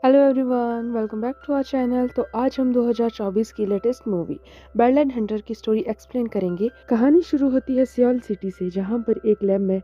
Hello everyone, welcome back to our channel. तो आज हम 2024 की लेटेस्ट मूवी बैडलैंड हंटर की स्टोरी एक्सप्लेन करेंगे। कहानी शुरू होती है सियोल सिटी से, जहां पर एक लैब में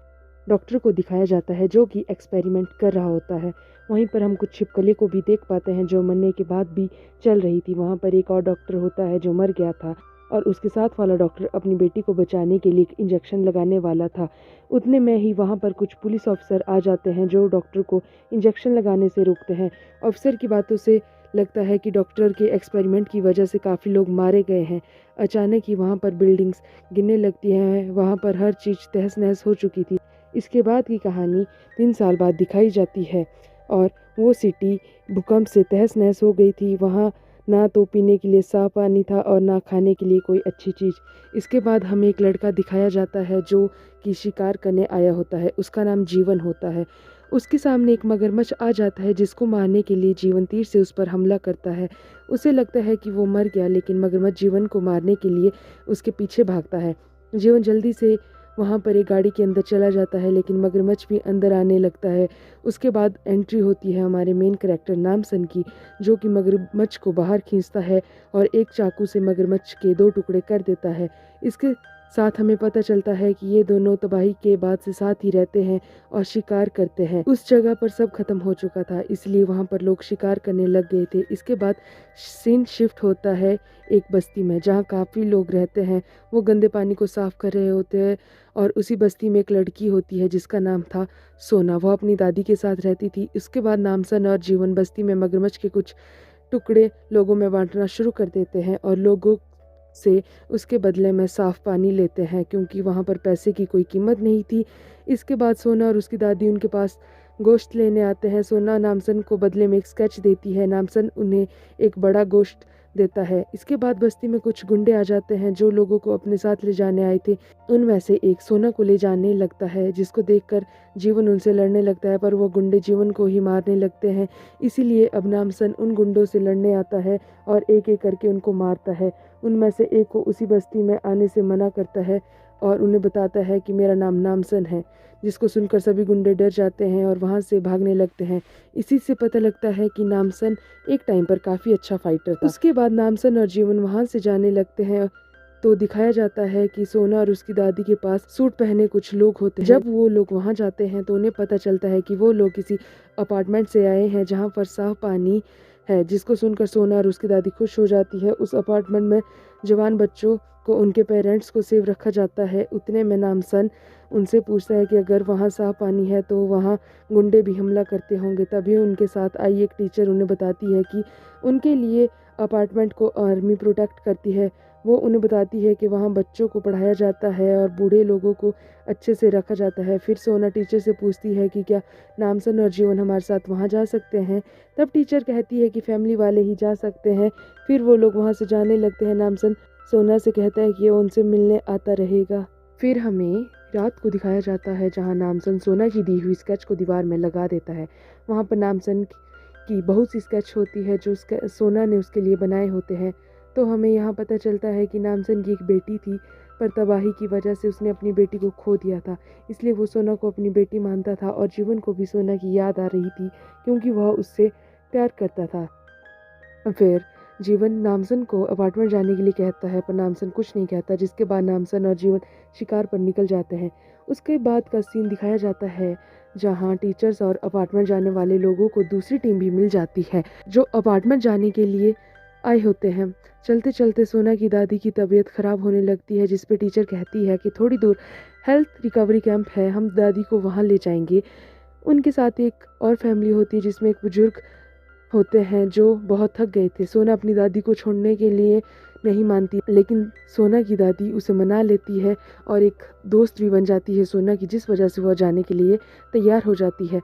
डॉक्टर को दिखाया जाता है जो कि एक्सपेरिमेंट कर रहा होता है। वहीं पर हम कुछ छिपकली को भी देख पाते हैं जो मरने के बाद भी चल रही थी। वहां पर एक और डॉक्टर होता है जो मर गया था और उसके साथ वाला डॉक्टर अपनी बेटी को बचाने के लिए इंजेक्शन लगाने वाला था। उतने में ही वहां पर कुछ पुलिस ऑफिसर आ जाते हैं जो डॉक्टर को इंजेक्शन लगाने से रोकते हैं। ऑफिसर की बातों से लगता है कि डॉक्टर के एक्सपेरिमेंट की वजह से काफ़ी लोग मारे गए हैं। अचानक ही वहाँ पर बिल्डिंग्स गिरने लगती हैं, वहाँ पर हर चीज़ तहस नहस हो चुकी थी। इसके बाद की कहानी 3 साल बाद दिखाई जाती है और वो सिटी भूकंप से तहस नहस हो गई थी। वहाँ ना तो पीने के लिए साफ पानी था और ना खाने के लिए कोई अच्छी चीज़। इसके बाद हमें एक लड़का दिखाया जाता है जो कि शिकार करने आया होता है। उसका नाम जीवन होता है। उसके सामने एक मगरमच्छ आ जाता है जिसको मारने के लिए जीवन तीर से उस पर हमला करता है। उसे लगता है कि वो मर गया, लेकिन मगरमच्छ जीवन को मारने के लिए उसके पीछे भागता है। जीवन जल्दी से वहाँ पर एक गाड़ी के अंदर चला जाता है, लेकिन मगरमच्छ भी अंदर आने लगता है। उसके बाद एंट्री होती है हमारे मेन कैरेक्टर नामसन की, जो कि मगरमच्छ को बाहर खींचता है और एक चाकू से मगरमच्छ के 2 टुकड़े कर देता है। इसके साथ हमें पता चलता है कि ये दोनों तबाही के बाद से साथ ही रहते हैं और शिकार करते हैं। उस जगह पर सब खत्म हो चुका था, इसलिए वहाँ पर लोग शिकार करने लग गए थे। इसके बाद सीन शिफ्ट होता है एक बस्ती में जहाँ काफ़ी लोग रहते हैं। वो गंदे पानी को साफ कर रहे होते हैं और उसी बस्ती में एक लड़की होती है जिसका नाम था सोना। वो अपनी दादी के साथ रहती थी। इसके बाद नामसन और जीवन बस्ती में मगरमच्छ के कुछ टुकड़े लोगों में बांटना शुरू कर देते हैं और लोगों से उसके बदले में साफ पानी लेते हैं, क्योंकि वहाँ पर पैसे की कोई कीमत नहीं थी। इसके बाद सोना और उसकी दादी उनके पास गोश्त लेने आते हैं। सोना नामसन को बदले में एक स्केच देती है। नामसन उन्हें एक बड़ा गोश्त देता है। इसके बाद बस्ती में कुछ गुंडे आ जाते हैं जो लोगों को अपने साथ ले जाने आए थे। उनमें से एक सोना को ले जाने लगता है, जिसको देखकर जीवन उनसे लड़ने लगता है, पर वो गुंडे जीवन को ही मारने लगते हैं। इसीलिए अब नामसन उन गुंडों से लड़ने आता है और एक एक करके उनको मारता है। उनमें से एक को उसी बस्ती में आने से मना करता है और उन्हें बताता है कि मेरा नाम नामसन है, जिसको सुनकर सभी गुंडे डर जाते हैं और वहाँ से भागने लगते हैं। इसी से पता लगता है कि नामसन एक टाइम पर काफ़ी अच्छा फाइटर था। उसके बाद नामसन और जीवन वहाँ से जाने लगते हैं तो दिखाया जाता है कि सोना और उसकी दादी के पास सूट पहने कुछ लोग होते हैं। जब वो लोग वहाँ जाते हैं तो उन्हें पता चलता है कि वो लोग किसी अपार्टमेंट से आए हैं जहाँ पर साफ पानी है, जिसको सुनकर सोना और उसकी दादी खुश हो जाती है। उस अपार्टमेंट में जवान बच्चों को उनके पेरेंट्स को सेव रखा जाता है। उतने में नामसन उनसे पूछता है कि अगर वहाँ साफ पानी है तो वहाँ गुंडे भी हमला करते होंगे। तभी उनके साथ आई एक टीचर उन्हें बताती है कि उनके लिए अपार्टमेंट को आर्मी प्रोटेक्ट करती है। वो उन्हें बताती है कि वहाँ बच्चों को पढ़ाया जाता है और बूढ़े लोगों को अच्छे से रखा जाता है। फिर सोना टीचर से पूछती है कि क्या नामसन और जीवन हमारे साथ वहाँ जा सकते हैं। तब टीचर कहती है कि फैमिली वाले ही जा सकते हैं। फिर वो लोग वहाँ से जाने लगते हैं। नामसन सोना से कहता है कि वो उनसे मिलने आता रहेगा। फिर हमें रात को दिखाया जाता है जहाँ नामसन सोना की दी हुई स्केच को दीवार में लगा देता है। वहाँ पर नामसन की बहुत सी स्केच होती है जो सोना ने उसके लिए बनाए होते हैं। तो हमें यहाँ पता चलता है कि नामसन की एक बेटी थी, पर तबाही की वजह से उसने अपनी बेटी को खो दिया था। इसलिए वो सोना को अपनी बेटी मानता था और जीवन को भी सोना की याद आ रही थी, क्योंकि वह उससे प्यार करता था। फिर जीवन नामसन को अपार्टमेंट जाने के लिए कहता है, पर नामसन कुछ नहीं कहता, जिसके बाद नामसन और जीवन शिकार पर निकल जाते हैं। उसके बाद का सीन दिखाया जाता है जहाँ टीचर्स और अपार्टमेंट जाने वाले लोगों को दूसरी टीम भी मिल जाती है जो अपार्टमेंट जाने के लिए आए होते हैं। चलते चलते सोना की दादी की तबीयत खराब होने लगती है, जिस पे टीचर कहती है कि थोड़ी दूर हेल्थ रिकवरी कैंप है, हम दादी को वहाँ ले जाएंगे। उनके साथ एक और फैमिली होती है जिसमें एक बुजुर्ग होते हैं जो बहुत थक गए थे। सोना अपनी दादी को छोड़ने के लिए नहीं मानती, लेकिन सोना की दादी उसे मना लेती है और एक दोस्त भी बन जाती है सोना की, जिस वजह से वह जाने के लिए तैयार हो जाती है।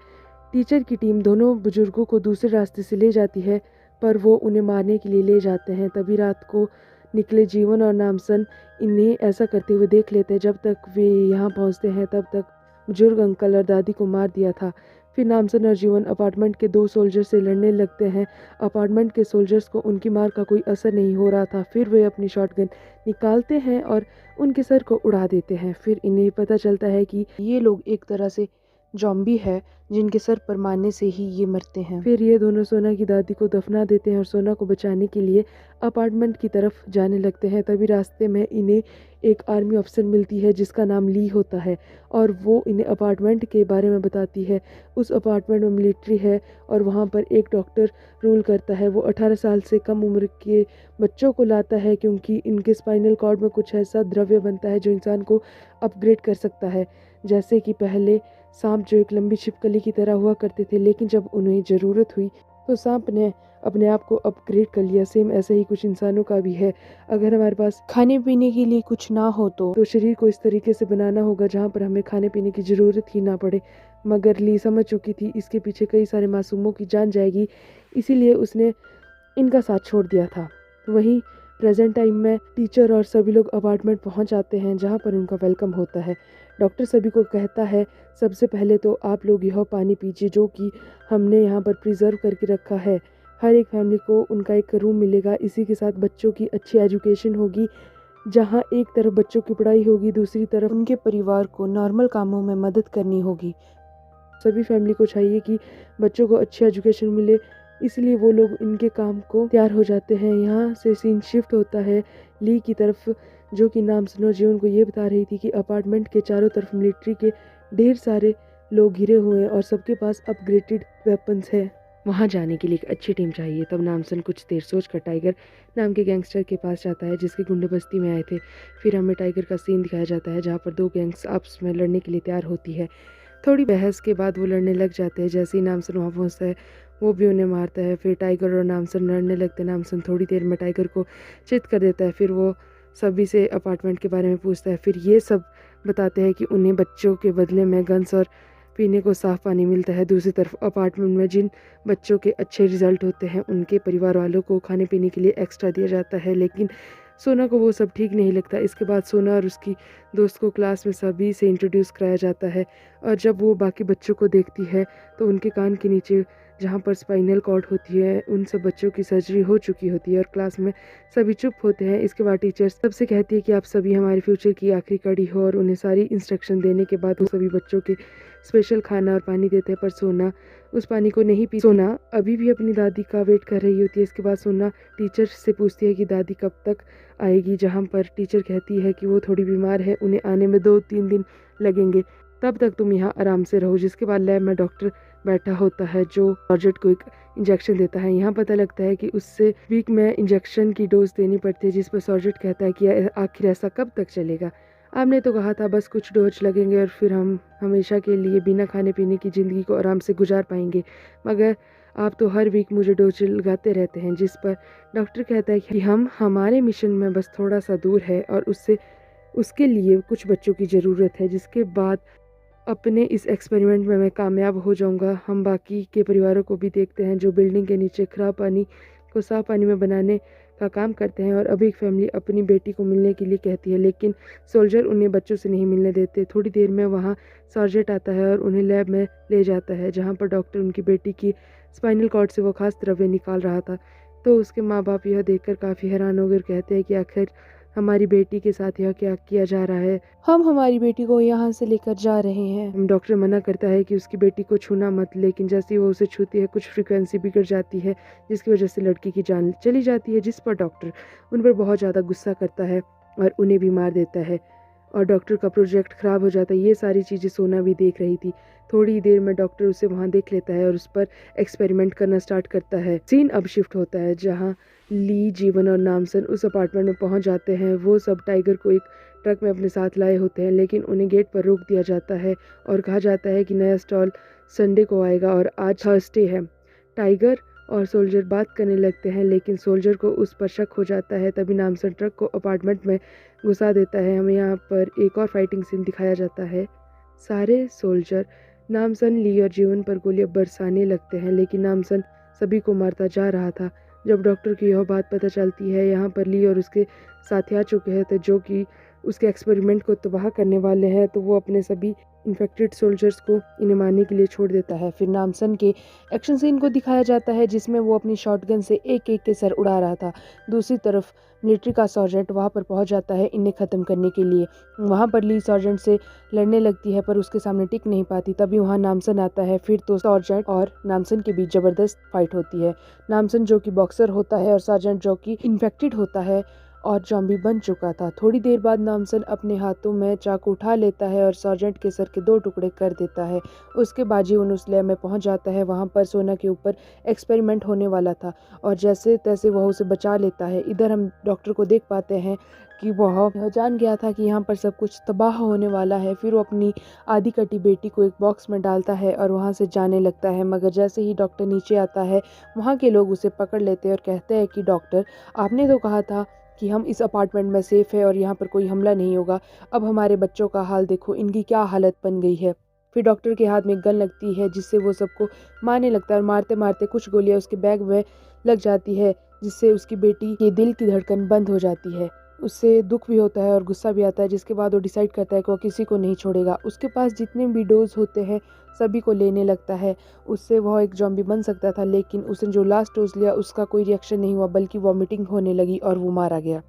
टीचर की टीम दोनों बुजुर्गों को दूसरे रास्ते से ले जाती है, पर वो उन्हें मारने के लिए ले जाते हैं। तभी रात को निकले जीवन और नामसन इन्हें ऐसा करते हुए देख लेते हैं। जब तक वे यहाँ पहुँचते हैं तब तक बुजुर्ग अंकल और दादी को मार दिया था। फिर नामसन और जीवन अपार्टमेंट के 2 सोल्जर से लड़ने लगते हैं। अपार्टमेंट के सोल्जर्स को उनकी मार का कोई असर नहीं हो रहा था। फिर वे अपनी शॉटगन निकालते हैं और उनके सर को उड़ा देते हैं। फिर इन्हें पता चलता है कि ये लोग एक तरह से जॉम्बी है जिनके सर पर मारने से ही ये मरते हैं। फिर ये दोनों सोना की दादी को दफना देते हैं और सोना को बचाने के लिए अपार्टमेंट की तरफ जाने लगते हैं। तभी रास्ते में इन्हें एक आर्मी अफसर मिलती है जिसका नाम ली होता है और वो इन्हें अपार्टमेंट के बारे में बताती है। उस अपार्टमेंट में मिलिट्री है और वहाँ पर एक डॉक्टर रूल करता है। वो 18 साल से कम उम्र के बच्चों को लाता है क्योंकि इनके स्पाइनल कॉर्ड में कुछ ऐसा द्रव्य बनता है जो इंसान को अपग्रेड कर सकता है। जैसे कि पहले सांप जो एक लंबी छिपकली की तरह हुआ करते थे, लेकिन जब उन्हें ज़रूरत हुई तो सांप ने अपने आप को अपग्रेड कर लिया। सेम ऐसे ही कुछ इंसानों का भी है। अगर हमारे पास खाने पीने के लिए कुछ ना हो तो शरीर को इस तरीके से बनाना होगा जहाँ पर हमें खाने पीने की ज़रूरत ही ना पड़े। मगर ली समझ चुकी थी इसके पीछे कई सारे मासूमों की जान जाएगी, इसीलिए उसने इनका साथ छोड़ दिया था। वहीं प्रेजेंट टाइम में टीचर और सभी लोग अपार्टमेंट पहुंच जाते हैं जहां पर उनका वेलकम होता है। डॉक्टर सभी को कहता है सबसे पहले तो आप लोग यह पानी पीजिए जो कि हमने यहाँ पर प्रिजर्व करके रखा है। हर एक फैमिली को उनका एक रूम मिलेगा। इसी के साथ बच्चों की अच्छी एजुकेशन होगी, जहाँ एक तरफ बच्चों की पढ़ाई होगी, दूसरी तरफ उनके परिवार को नॉर्मल कामों में मदद करनी होगी। सभी फैमिली को चाहिए कि बच्चों को अच्छी एजुकेशन मिले, इसलिए वो लोग इनके काम को तैयार हो जाते हैं। यहाँ से सीन शिफ्ट होता है ली की तरफ, जो कि नाम सुनो जी उनको ये बता रही थी कि अपार्टमेंट के चारों तरफ मिलिट्री के ढेर सारे लोग घिरे हुए हैं और सबके पास अपग्रेडेड वेपन्स है। वहाँ जाने के लिए एक अच्छी टीम चाहिए। तब नामसन कुछ देर सोच कर टाइगर नाम के गैंगस्टर के पास जाता है जिसके गुंडे बस्ती में आए थे। फिर हमें टाइगर का सीन दिखाया जाता है जहाँ पर दो गैंग्स आपस में लड़ने के लिए तैयार होती है। थोड़ी बहस के बाद वो लड़ने लग जाते हैं। जैसे ही नामसन वहाँ पहुँचता है वो भी उन्हें मारता है। फिर टाइगर और नामसन लड़ने लगते हैं। नामसन थोड़ी देर में टाइगर को चित कर देता है। फिर वो सभी से अपार्टमेंट के बारे में पूछता है। फिर ये सब बताते हैं कि उन्हें बच्चों के बदले में गन्स और पीने को साफ पानी मिलता है। दूसरी तरफ अपार्टमेंट में जिन बच्चों के अच्छे रिजल्ट होते हैं उनके परिवार वालों को खाने पीने के लिए एक्स्ट्रा दिया जाता है, लेकिन सोना को वो सब ठीक नहीं लगता। इसके बाद सोना और उसकी दोस्त को क्लास में सभी से इंट्रोड्यूस कराया जाता है और जब वो बाकी बच्चों को देखती है तो उनके कान के नीचे जहाँ पर स्पाइनल कॉर्ड होती है उन सब बच्चों की सर्जरी हो चुकी होती है और क्लास में सभी चुप होते हैं। इसके बाद टीचर सबसे कहती है कि आप सभी हमारे फ्यूचर की आखिरी कड़ी हो और उन्हें सारी इंस्ट्रक्शन देने के बाद वो सभी बच्चों के स्पेशल खाना और पानी देते हैं, पर सोना उस पानी को नहीं पी। सोना अभी भी अपनी दादी का वेट कर रही होती है। इसके बाद सोना टीचर से पूछती है कि दादी कब तक आएगी, जहाँ पर टीचर कहती है कि वो थोड़ी बीमार है, उन्हें आने में 2-3 दिन लगेंगे, तब तक तुम यहाँ आराम से रहो। जिसके बाद लैब में डॉक्टर बैठा होता है जो जॉर्जेट को एक इंजेक्शन देता है। यहाँ पता लगता है कि उससे वीक में इंजेक्शन की डोज देनी पड़ती है, जिस पर जॉर्जेट कहता है कि आखिर ऐसा कब तक चलेगा, आपने तो कहा था बस कुछ डोज लगेंगे और फिर हम हमेशा के लिए बिना खाने पीने की ज़िंदगी को आराम से गुजार पाएंगे, मगर आप तो हर वीक मुझे डोज लगाते रहते हैं। जिस पर डॉक्टर कहता है कि हम हमारे मिशन में बस थोड़ा सा दूर है और उसके लिए कुछ बच्चों की ज़रूरत है। जिसके बाद अपने इस एक्सपेरिमेंट में मैं कामयाब हो जाऊंगा। हम बाकी के परिवारों को भी देखते हैं जो बिल्डिंग के नीचे खराब पानी को साफ पानी में बनाने का काम करते हैं। और अभी एक फैमिली अपनी बेटी को मिलने के लिए कहती है, लेकिन सोल्जर उन्हें बच्चों से नहीं मिलने देते। थोड़ी देर में वहाँ सर्जेंट आता है और उन्हें लैब में ले जाता है जहाँ पर डॉक्टर उनकी बेटी की स्पाइनल कॉर्ड से वो खास द्रव्य निकाल रहा था। तो उसके माँ बाप यह देखकर काफ़ी हैरान हो गए और कहते हैं कि आखिर हमारी बेटी के साथ यह क्या किया जा रहा है, हम हमारी बेटी को यहाँ से लेकर जा रहे हैं। डॉक्टर मना करता है कि उसकी बेटी को छूना मत, लेकिन जैसे ही वो उसे छूती है कुछ फ्रीक्वेंसी बिगड़ जाती है जिसकी वजह से लड़की की जान चली जाती है। जिस पर डॉक्टर उन पर बहुत ज़्यादा गुस्सा करता है और उन्हें भी मार देता है और डॉक्टर का प्रोजेक्ट खराब हो जाता है। ये सारी चीज़ें सोना भी देख रही थी। थोड़ी देर में डॉक्टर उसे वहाँ देख लेता है और उस पर एक्सपेरिमेंट करना स्टार्ट करता है। सीन अब शिफ्ट होता है जहाँ ली, जीवन और नामसन उस अपार्टमेंट में पहुँच जाते हैं। वो सब टाइगर को एक ट्रक में अपने साथ लाए होते हैं, लेकिन उन्हें गेट पर रोक दिया जाता है और कहा जाता है कि नया स्टॉल संडे को आएगा और आज थर्सडे है। टाइगर और सोल्जर बात करने लगते हैं, लेकिन सोल्जर को उस पर शक हो जाता है। तभी नामसन ट्रक को अपार्टमेंट में घुसा देता है। हमें यहाँ पर एक और फाइटिंग सीन दिखाया जाता है। सारे सोल्जर नामसन, ली और जीवन पर गोलियां बरसाने लगते हैं, लेकिन नामसन सभी को मारता जा रहा था। जब डॉक्टर की यह बात पता चलती है, यहाँ पर ली और उसके साथी आ चुके हैं तो जो कि उसके एक्सपेरिमेंट को तबाह करने वाले हैं, तो वो अपने सभी इन्फेक्टेड सोल्जर्स को इन्हें मारने के लिए छोड़ देता है। फिर नामसन के एक्शन सीन को दिखाया जाता है जिसमें वो अपनी शॉटगन से एक एक के सर उड़ा रहा था। दूसरी तरफ मिलिट्री का सर्जेंट वहाँ पर पहुँच जाता है इन्हें ख़त्म करने के लिए। वहाँ पर ली सर्जेंट से लड़ने लगती है पर उसके सामने टिक नहीं पाती। तभी वहाँ नामसन आता है। फिर तो सर्जेंट और नामसन के बीच ज़बरदस्त फाइट होती है। नामसन जो कि बॉक्सर होता है और सर्जेंट जो कि इन्फेक्टेड होता है और जॉम्बी बन चुका था। थोड़ी देर बाद नामसन अपने हाथों में चाकू उठा लेता है और सर्जेंट के सर के 2 टुकड़े कर देता है। उसके बाद जीवन उस लैब में पहुंच जाता है। वहां पर सोना के ऊपर एक्सपेरिमेंट होने वाला था और जैसे तैसे वह उसे बचा लेता है। इधर हम डॉक्टर को देख पाते हैं कि वह जान गया था कि यहाँ पर सब कुछ तबाह होने वाला है। फिर वो अपनी आधी कटी बेटी को एक बॉक्स में डालता है और वहाँ से जाने लगता है। मगर जैसे ही डॉक्टर नीचे आता है वहाँ के लोग उसे पकड़ लेते हैं और कहते हैं कि डॉक्टर, आपने तो कहा था कि हम इस अपार्टमेंट में सेफ है और यहाँ पर कोई हमला नहीं होगा। अब हमारे बच्चों का हाल देखो, इनकी क्या हालत बन गई है। फिर डॉक्टर के हाथ में गन लगती है जिससे वो सबको मारने लगता है और मारते मारते कुछ गोलियां उसके बैग में लग जाती है जिससे उसकी बेटी के दिल की धड़कन बंद हो जाती है। उससे दुख भी होता है और गुस्सा भी आता है, जिसके बाद वो डिसाइड करता है कि वो किसी को नहीं छोड़ेगा। उसके पास जितने भी डोज होते हैं सभी को लेने लगता है। उससे वह एक जॉम्बी बन सकता था, लेकिन उसने जो लास्ट डोज लिया उसका कोई रिएक्शन नहीं हुआ बल्कि वॉमिटिंग होने लगी और वो मारा गया।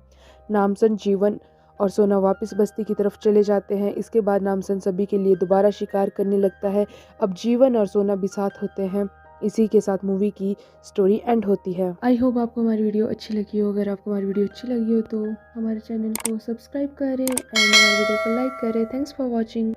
नामसन, जीवन और सोना वापस बस्ती की तरफ चले जाते हैं। इसके बाद नामसन सभी के लिए दोबारा शिकार करने लगता है। अब जीवन और सोना भी साथ होते हैं। इसी के साथ मूवी की स्टोरी एंड होती है। आई होप आपको हमारी वीडियो अच्छी लगी हो। अगर आपको हमारी वीडियो अच्छी लगी हो तो हमारे चैनल को सब्सक्राइब करें एंड हमारे वीडियो को लाइक करें। Thanks for watching.